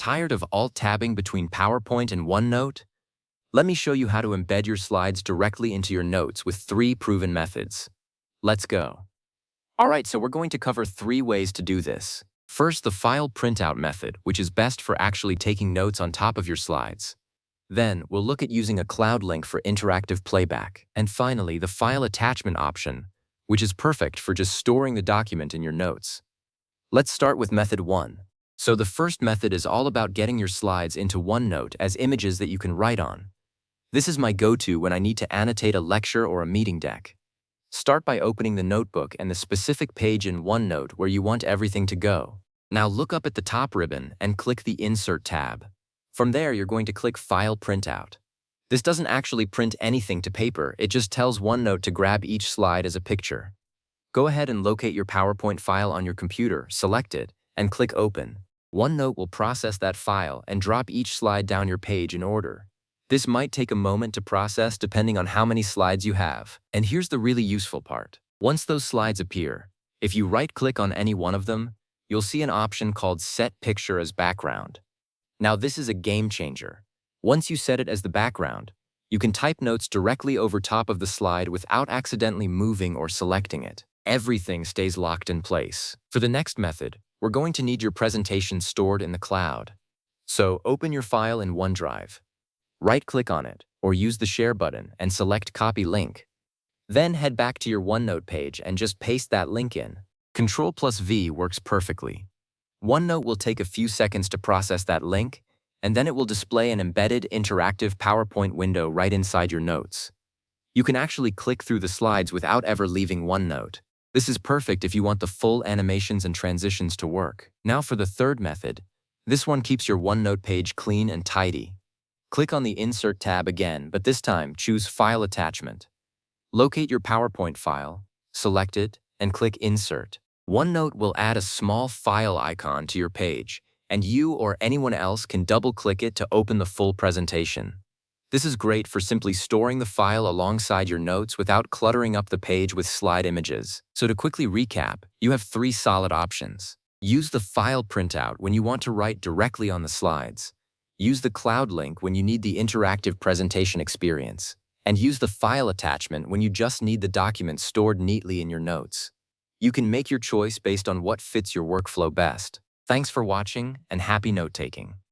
Tired of alt-tabbing between PowerPoint and OneNote? Let me show you how to embed your slides directly into your notes with 3 proven methods. Let's go. Alright, so we're going to cover 3 ways to do this. First, the file printout method, which is best for actually taking notes on top of your slides. Then, we'll look at using a cloud link for interactive playback. And finally, the file attachment option, which is perfect for just storing the document in your notes. Let's start with method 1. So the first method is all about getting your slides into OneNote as images that you can write on. This is my go-to when I need to annotate a lecture or a meeting deck. Start by opening the notebook and the specific page in OneNote where you want everything to go. Now look up at the top ribbon and click the Insert tab. From there, you're going to click File Printout. This doesn't actually print anything to paper, it just tells OneNote to grab each slide as a picture. Go ahead and locate your PowerPoint file on your computer, select it, and click Open. OneNote will process that file and drop each slide down your page in order. This might take a moment to process depending on how many slides you have. And here's the really useful part. Once those slides appear, if you right-click on any one of them, you'll see an option called Set Picture as Background. Now this is a game changer. Once you set it as the background, you can type notes directly over top of the slide without accidentally moving or selecting it. Everything stays locked in place. For the next method, we're going to need your presentation stored in the cloud. So open your file in OneDrive. Right-click on it, or use the Share button and select Copy Link. Then head back to your OneNote page and just paste that link in. Ctrl+V works perfectly. OneNote will take a few seconds to process that link, and then it will display an embedded interactive PowerPoint window right inside your notes. You can actually click through the slides without ever leaving OneNote. This is perfect if you want the full animations and transitions to work. Now for the third method. This one keeps your OneNote page clean and tidy. Click on the Insert tab again, but this time choose File Attachment. Locate your PowerPoint file, select it, and click Insert. OneNote will add a small file icon to your page, and you or anyone else can double-click it to open the full presentation. This is great for simply storing the file alongside your notes without cluttering up the page with slide images. So to quickly recap, you have 3 solid options. Use the file printout when you want to write directly on the slides. Use the cloud link when you need the interactive presentation experience. And use the file attachment when you just need the document stored neatly in your notes. You can make your choice based on what fits your workflow best. Thanks for watching and happy note-taking.